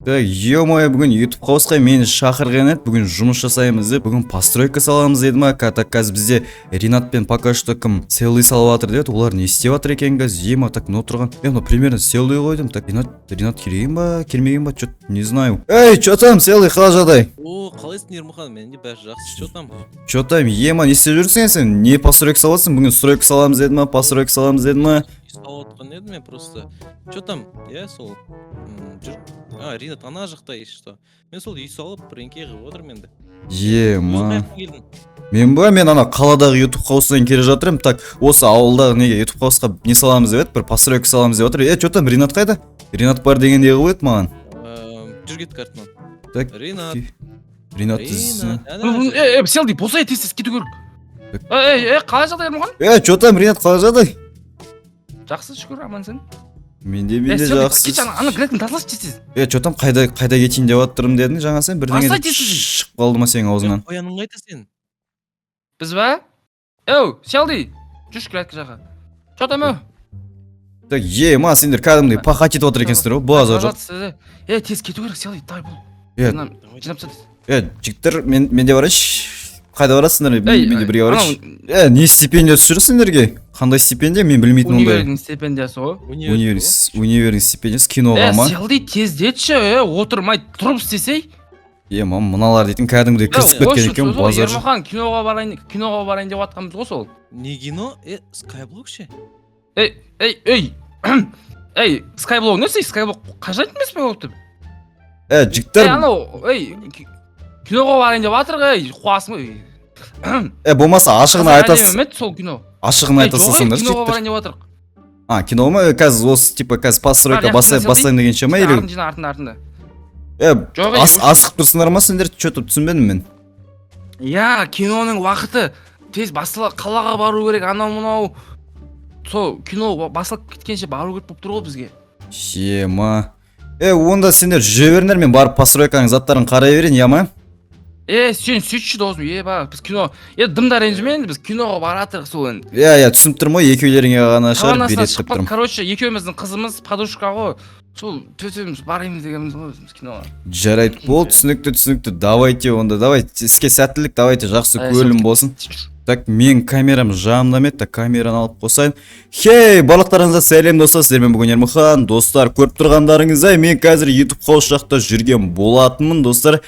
Ё-моё, бүгін YouTube қауысқа мені шақырған еді. Бүгін жұмыс жасаймыз деп, бүгін постройка саламыз деді ма? Так қазір бізде Ринат пен пока что кім селый салып жатыр деді. Олар не істеп жатыр екен қазір? Ема так мына тұрған. Мен примерно селый қойдым. Так Ринат келген ба, келмеген ба? Чё-то не знаю. Эй, чё там, селый, қалай жағдай? О, қалайсың Ермахан? Менде бәрі жақсы. Чё там? Чё там, ема, не істеп жүрсің сен? Не постройка саласың? Бүгін стройка саламыз деді ма? Постройка саламыз деді ма? Салып отқан едім мен просто. Чё там? Я сол жүр. Ринат ана жақта есть что. Мен сол үй салып біреңке қылып отырмын енді. Ема. Мен ана қаладағы YouTube қауысынан келе жатырмын. Так, осы ауылдағы неге YouTube қауысқа не саламыз деп еді, бір постройка саламыз деп отыр. Чё там, Ринат қайда? Ринат бар дегенде қылып еді маған. Жүр кетті артынан. Так, Ринат селдей болса тез кету керек. Қалай жағдай Ермахан? Чё там, Ринат, қалай жағдай? Жақсы, шүкір, амансың. Менде жақсы. Ана гректің тасылашы тез. Чё там, қайда кетейін деп отырмын дедің жаңа сен? Бірдеңе шығып қалды ма сенің аузыңнан? Қояның қайда сен? Біз ба? Селдей, жүрші греткі жаққа. Чё там, Так, ма, сендер кәдімгідей пахать етіп отыр екенсіздер ғой, базар жоқ. Тез кету керек, Селдей, давай бол. Жинап тастады. Жігіттер, мен де барайыншы. Қайда барасыңдар? Мен де бірге барайыншы. Не стипендия түсіп жүрсің сендерге? Қандай стипендия? Мен білмейтін ондай. Универдің стипендиясы ғой. Универдің стипендиясы киноға ма? Селдей, тездетші, отырмай тұрып істесей. Мыналар дейтін кәдімгідей кірісіп кеткен екен, базар жоқ. Ермахан, киноға барайын деп жатқанбыз ғой сол. Не кино? Скайблок ше? Скайблок не сей? Скайблок қажет емес пе болып? Жігіттер... Киноға барайын деп жатыр, қуасың. Болмаса ашығын айтасыз. Сол кино. Ашығын айтасыңдар, киноға барайын деп жатыр. Кино ма? Қазір осы, типа, қазір постройка бастайын деген ше ма? Артында. Асық тұрсыңдар ма сендер? Чөтіп түсінбедім мен. Киноның уақыты тез қалаға бару керек, анау-мынау. Сол кино басылып кеткенше бару керек болып тұр ғой бізге. Ма. Онда сендер жүре беріңдер, мен барып постройканың заттарын қарай берейін, я ма? Сен сөйтші досым, біз кино... Дымдар ренжімен, біз киноға баратырық сол енді. Түсініп тұрмын ғой, екеулеріңе ғана шығар берет деп тұрмын. Короче, екеуміздің қызымыз подружка ғой. Сол төтеміз бараймыз дегеніміз ғой біз киноға. Жарайды, бол, түсінікті. Давайте онда, давайте, іске сәттілік, давайте, жақсы көрілім болсын. Так, мен камерам жағымдам еді, камераны алып қосайын. Хей, барлықтарыңызға сәлем достар, сіздермен бүгін Ермахан. Достар, көріп тұрғандарыңыздай, мен қазір YouTube қауыс жақта жүрген болатынмын, достар.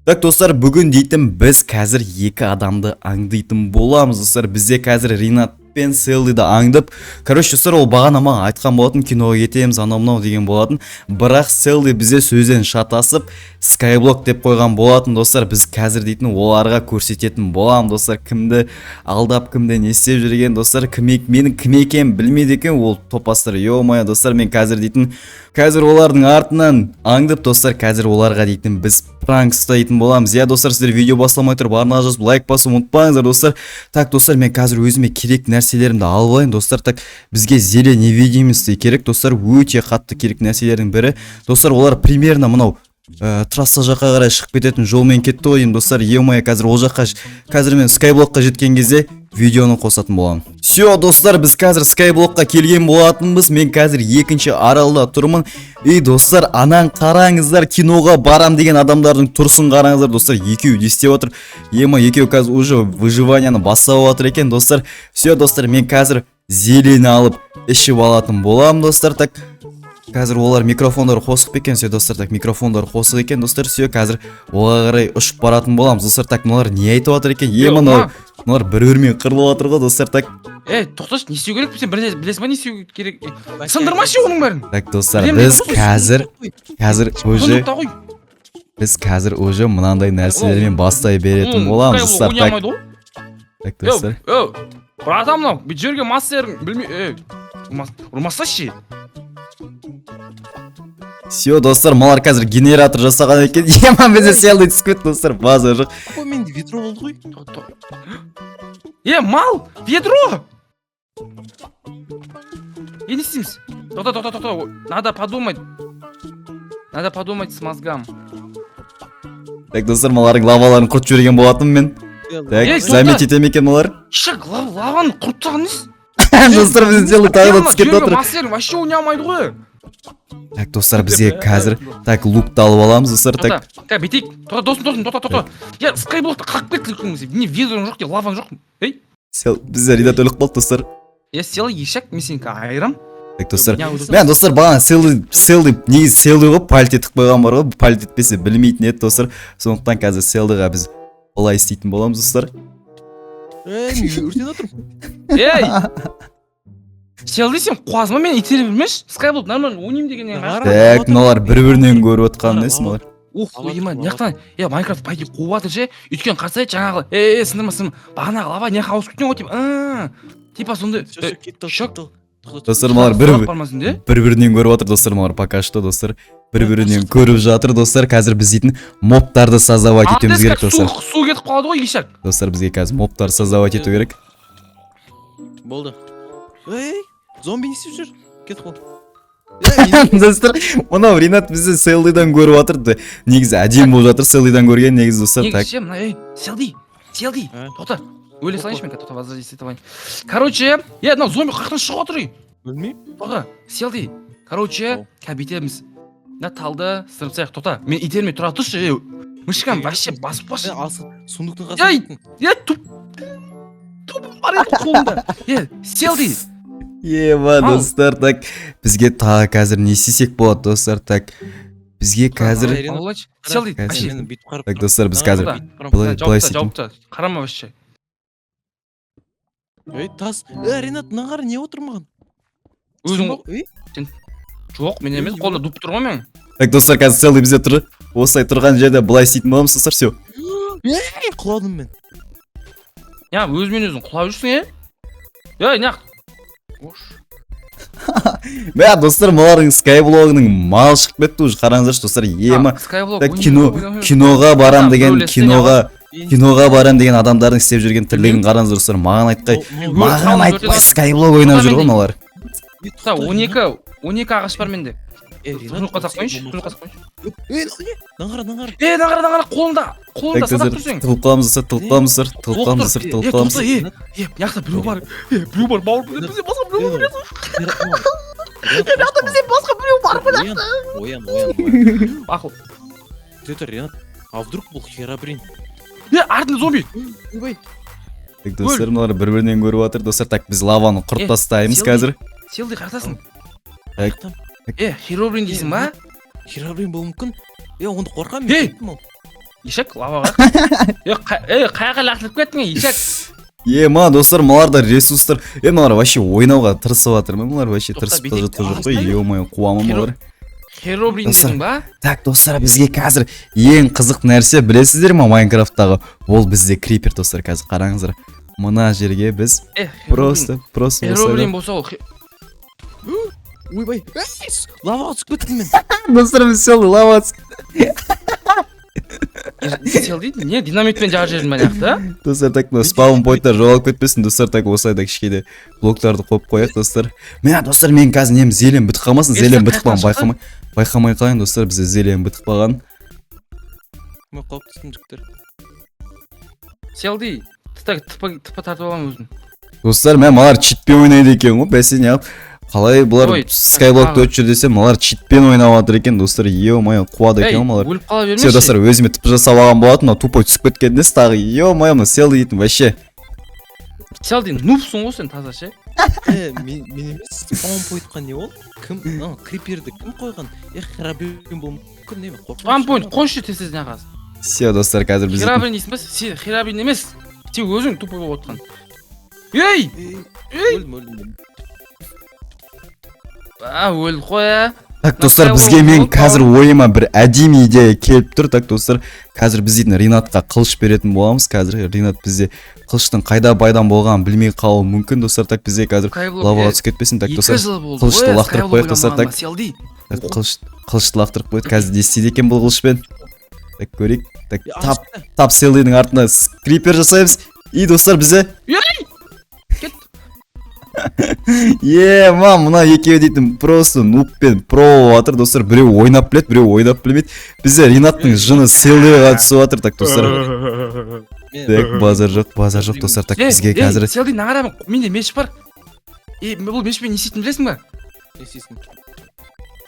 Так, достар, бүгін дейтін біз қазір екі адамды аңдайтын боламыз, достар. Бізде қазір Ринат пен Селдейді аңдып. Короче, достар, ол бағана маған айтқан болатын, киноға кетеміз, анау-мынау деген болатын. Бірақ Селдей бізде сөзден шатасып, Skyblock деп қойған болатын, достар. Біз қазір дейтін оларға көрсететін болам, достар. Кімді алдап, кімді не істеп жүрген, достар. Менің кім екенін білмейді екен, ол топастар. Ё-моё, достар, мен қазір дейтін олардың артынан аңдып, достар, қазір оларға дейтін біз пранк ұстайтын боламыз. Достар, сіздер видео басламай тұрып, арнаға жазып лайк басып ұмытпаңыздар, достар. Так, достар, мен қазір өзіме керек нәрселерімді алып алайын, достар. Так, бізге зеле невидимости керек, достар, өте қатты керек нәрселердің бірі. Достар, олар примерно мынау трасса жаққа қарай шығып кететін жолмен кетті ғой, достар. Ё-моё, қазір ол жаққа, қазір мен Skyblockқа жеткен кезде видеоны қосатын боламын. Все, достар, біз қазір Skyblockқа келген болатынбыз. Мен қазір екінші аралда тұрмын. Достар, анан қараңыздар, киноға барам деген адамдардың тұрсын қараңыздар, достар. Екеуі не істеп отыр? Екеуі қазір уже выживанияны бастап отыр екен, достар. Все, достар, мен қазір зелені алып ішіп алатын боламын, достар. Так, қазір олар микрофондар қосып екен, все, достар. Так, микрофондар қосып екен, достар. Все, қазір оға қарай ұшып баратын боламыз, достар. Так, мыналар не айтып отыр екен? Мыналар бір-бірімен қырылып отыр ғой, достар. Так, тоқташы, не істеу керек? Сен білесің ба не істеу керек? Сындырмашы оның бәрін. Так, достар, біз қазір уже мынандай нәрселермен бастай беретін боламыз, достар. Так, достар. Братан, мынау, бүйтіп жерге массерін білмей, ұрмасашы. Все, достар, малар қазір генератор жасаған екен. Ема, бізде Селдей түсіп кетті, достар, база жоқ. Менде ведро болды ғой. Мал, ведро! Не істейміз? Тоқта, надо подумать с мозгам. Так, достар, малардың лаваларын құрт жіберген болатын мен. Так, заметь етем екен малар. Лаваны құрттаған несі? Достар, бізде Селдей тағы да түсіп кетті отыр. Массерін вообще ойнамайды ғой. Так достар бізге қазір так лукты алып аламыз достар. Так тоқта бүйтейік. тоқта досым тоқта. Я скайблокты қағып кетті. Не видеоң жоқ, не лаваң жоқ. Ей, бізде Ринат өліп қалды достар. я сел ешек, мен сенікі айырам. Так достар. Мен достар бағана селді негізі селді ғой пальт етіп қойған бар ғой. Пальт етпесе білмейтін еді достар. Сондықтан қазір селдіға біз олай істейтін боламыз достар. Өртен отырмын. Ей! Селді сен қуазыма мен итере білмеш. Скайблок нормально ойнайым дегеннен қара. Так мыналар бір-бірінен көріп отқан несі мыналар. Ух, ойыма, неқтан, Майнкрафт пайки қуып жатыр ше. Өйткені қарсай жаңағы, сындырма, бағанағы лава неқа ауысып кеткен ғой, типа сондай. Шок. Достар мыналар бір-бірінен көріп отыр достар мыналар пока что достар. Бір-бірінен көріп жатыр достар. Қазір біз дейтін мобтарды создавать етуіміз керек достар. Су кетіп қалады ғой ешек. Достар бізге қазір мобтарды создавать ету керек. Болды. Ей, зомби не істеп жүр? Кетіп қалды. Достар, мынау Ринат бізді селдидан көріп жатыр. Негізі әдемі болып жатыр селдидан көрген негізі достар. Негізі ше, мына селди. Тоқта. Өле салайыншы мен тоқта возразить етіп алайын. Короче, мынау зомби қаяқтан шығып отыр. Білмеймін. Тоқта, селди. Короче, бүйтеміз. Мына талды сырып тоқта. Мен итермей тұра тұршы. Мышкам вообще басып башы. Сундықтың қасында. Туп бар еді қолымда. Селди. Ема достар, так бізге тағы қазір не істесек болады достар. Так бізге қазір селди. Так достар, біз қазір былай істейтін. Қарама вообще. Ей, тас. Ринат, нағар не отырмаған? Өзің жоқ, мен емес, қолда дуп тұр ғой мен. Так достар, қазір селди бізде тұр. Осылай тұрған жерде былай істейтін боламыз достар, все. Ей, құладым мен. Өзімен өзің құлап жүрсің, неақ. Мә достар, мыналардың скайблогының мал шығып кетті уже, қараңыздаршы достар. Ема киноға барам деген адамдардың істеп жүрген тірлігін қараңыздар достар. Маған айтпай скайблог ойнап жүр ғой мыналар. 12 ағаш бар менде. Тұныққа сақ қойыншы. Нағара қолында садақ тұрсың. Тылып қаламыз достар. Яқта біреу бар. Бауыр бізде басқа біреу бар. Бізде басқа біреу бар. Оян. Ақыл. Ринат, а вдруг бұл Херабрин? Артында зомби. Достар, мыналар бір-бірінен көріп жатыр достар. Так біз лаваны құрып тастаймыз қазір. Селди қартасың. Херабрин дейсің ба? Херабрин болу мүмкін. Онда қорқам мен. Ешек лаваға. Қаяға лақтырып кеттің ешек. Ма достар, мыналарда ресурстар. Мыналар вообще ойнауға тырысып жатыр. Мыналар вообще тырысып та жатқан жоқ қой. Ё-моё, қуамын мыналар. Херабрин дейсің ба? Так достар, бізге қазір ең қызық нәрсе білесіздер ма Майнкрафттағы? Ол бізде крипер достар. Қазір қараңыздар. Мына жерге біз просто Херабрин болса ол. Ойбай, лаваға түсіп кеттім мен. Достар, біз селді лаваға түсіп. Селди, не динамитпен жағып жердің мәне ақты? Достар, так спаун пойнттар жоғалып кетпесін. Достар, так осылайда кішкеде блоктарды қойып қояйық достар. Достар, мен қазір нем зелем бітіп қалмасын. Зелем бітіп қалған байқамай қалайын достар, бізде зелем бітіп қалған. Мен қалып түстім жүктер. Селди, тыпа тартып алам өзін. Достар, мен малар читпен ойнайды екен ғой, бәсе не алып. Қалай бұлар скайблокты өтіп жүр десе, малар читпен ойнап жатыр екен достар. Ё-моё, қуады екен малар. Өліп қала бермеші. Все достар, өзіме тіпі жасап алған болатын, тупой түсіп кеткеннес тағы. Ё-моё, селди дейтін вообще. Селди, нупсың ғой сен таза ше. Мен емес, спаун пойнтқа не ол? Кім, криперді кім қойған? Херабрин болу мүмкін не ме? Спаун пойнт қойшы тез неғаз. Все достар, қазір біз Херабрин дейсің ба? Сен Херабрин емес. Сен өзің тупой болып отқан. Өлдім. Өлді қоя. Так достар, бізге мен қазір ойыма бір әдемі идея келіп тұр. Так достар, қазір біз дейтін Ринатқа қылыш беретін боламыз. Қазір Ринат бізде қылыштың қайда байдан болғанын білмей қалуы мүмкін достар. Так бізде қазір лаваға түсіп кетпесін. Так достар, қылышты лақтырып қояйық достар. Так қылышты лақтырып қояйық. Қазір не істейді екен бұл қылышпен? Так көрейік. Так тап селдидің артына скрипер жасаймыз. И достар, бізде мына екеуі дейтін просто нубпен про жатыр достар. Біреу ойнап білет, біреу ойнап білмейді. Бізде Ринаттың жыны селдиға түсіп жатыр. Так достар, так базар жоқ достар. Так бізге қазір селди нағарамын, менде меш бар. Бұл мешпен не істейтін білесің ба? Не істейсің?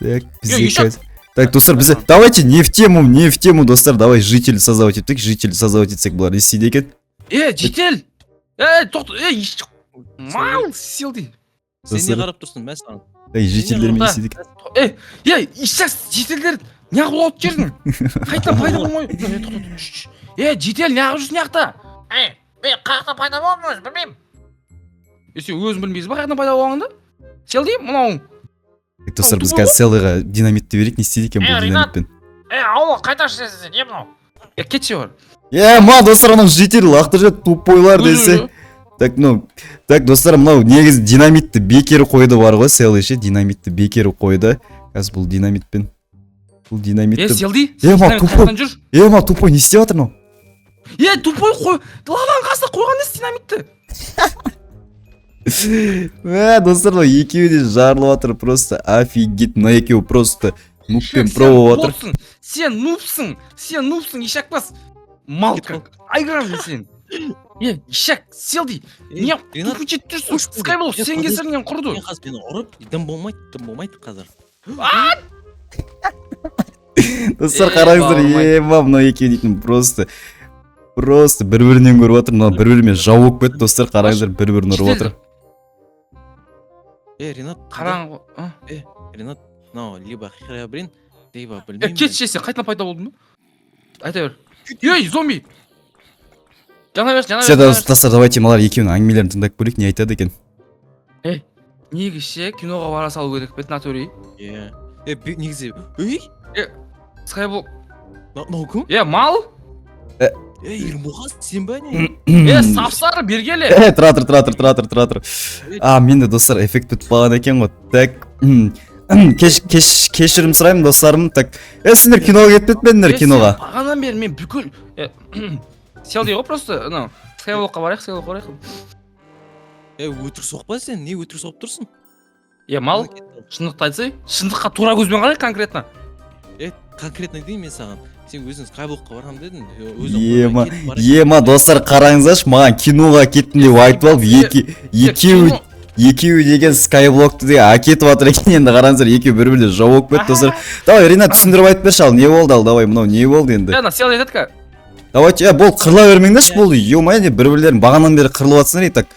Так, Ё, бізге ещё- қазір. Так, достар, бізде... Давайте не в тему, достар. Давай житель создавать етсек, житель создавать етсек бұлар. Не істейді екен? жетел тоқта мал селди Сен не Достар. қарап тұрсың, мен саған. Ей, жительдер не да. істейді екен? сейчас жетелдер неғып алып жердің қайтадан пайда болмай жетел неғып жүрсің яқта мен қаяқтан пайда болдым өзі білмеймін. сен өзің білмейсің ба қаяқтан пайда болғаныңды селди мынау Так, достар, біз тупой қазір селдыға динамитті берейік, не істейді екен бұл Ринат. динамитпен? ауыл қайда жүрсің не мынау? кетші бар Ма, достар, анау житель лақтырып тупойлар десе. Так, достар, мынау негізі динамитті бекер қойды бар ғой, селый ше, динамитті бекер қойды. Қазір бұл динамитпен. Бұл динамитті... селди ма, тупой. жүр Ма, тупой, не істеп жатыр мынау? тупой қой лаваның қасына қойған емес динамитті Достар, мынау екеуі де жарылып жатыр, просто офигеть, мына екеуі просто нуппен пробовать жатыр. сен нупсың ишакпас малка айграм сен ишак селди не Ринат, көшет жүрсің скайблок сен кесіріңнен құрды Мен қазір мені ұрып, дым болмайды қазір. Достар, қараңыздар, ма, мынау екеуі дейтін просто бір-бірінен көріп жатыр, мынау бір-бірімен жау болып кетті, достар, қараңыздар, бір-бірін ұрып жатыр. Ринат, қараңғы Ринат, мынау либо храбрин, либо білмеймін. кетші сен қайтадан пайда болдың ба айта бер ей зомби жана берші Все, достар, давайте малар екеуінің әңгімелерін тыңдап көрейік, не айтады екен. негізше киноға бара салу керек бет натури Негізі, скайблок мынау кім? мал Ермұға, сен ба не? сапсары бергелі Тұра тұр. Менде, достар, эффект бітіп қалған екен ғой. Так, кешірім сұраймын, достарым. Так, сендер киноға кетіп кетпедіңдер киноға. бағанан бері мен бүкіл селди ғой просто анау скайблокқа барайық Өтірік соқпа сен, не өтірік соқып тұрсың? мал шындықты айтсай шындыққа тура көзбен қарай конкретно Конкретно дейін мен саған. Сен өзің скайблокқа барғам дедің. Ема, достар, қараңыздаршы, маған киноға кеттім деп айтып алып, екеуі деген скайблокты де әкетіп жатыр екен, енді қараңыздар, екеуі бір-біріне жау болып кетті, достар. Давай, Ринат, түсіндіріп айтып берші, ал не болды, ал давай, мынау не болды енді? селди айтады Давайте, бұл қырыла бермеңдерші, бұл ё-моё, бір-бірлерін бағанан бері қырылып жатсыңдар, так.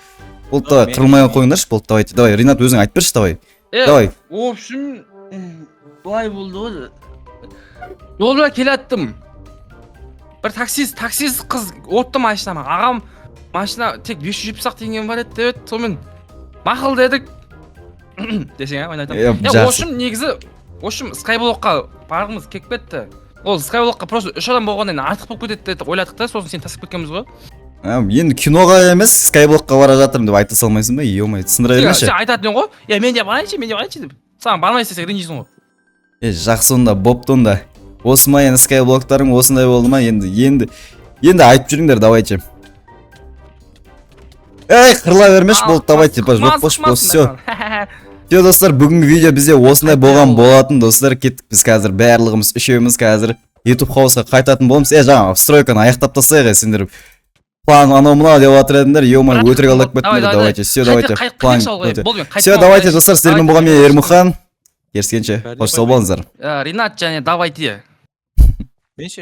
Бұл давай, қырылмай қойыңдаршы, бұл давайте, давай, Ринат, өзің айтып берші, давай. Давай. в общем былай болды ғой жолда келаттым бір таксист қыз отты машинама ағам машина тек 570 теңге бар еді деп еді сонымен мақұл дедік десең мен айтамын в жақсы. общем негізі в общем скайблокқа барғымыз келіп кетті ол скайблокқа просто 3 адам болғаннан кейін артық болып кетеді деп ойладық та сосын сені тастап кеткенбіз ғой Енді киноға емес, скайблокқа бара жатырмын деп айта салмайсың ба? Ё-моё, түсіндіре берші. сен айтатын ғой мен де барайыншы деп саған бармай істесек ренжисің ғой Жақсы онда, бопты онда. Осы ма енді скайблоктарың осындай болды ма? Енді айтып жүріңдер, давайте. Қырыла бермеші, болды, давайте, жоқ бош, все. Все, достар, бүгінгі видео бізде осындай болған болатын, достар, кеттік біз қазір барлығымыз, үшеуміз қазір YouTube хаусқа қайтатын боламыз. Жаңа, стройканы аяқтап тасайық, сендер план анау мынау деп жатыр едіңдер, ё-моё, өтірік алдап кеттіңдер, давайте, все, давайте, план, все, давайте, достар, сіздермен болған мен Ермұхан. Керіскенше, қош сау болыңыздар. Ринат және давайте Мен ше?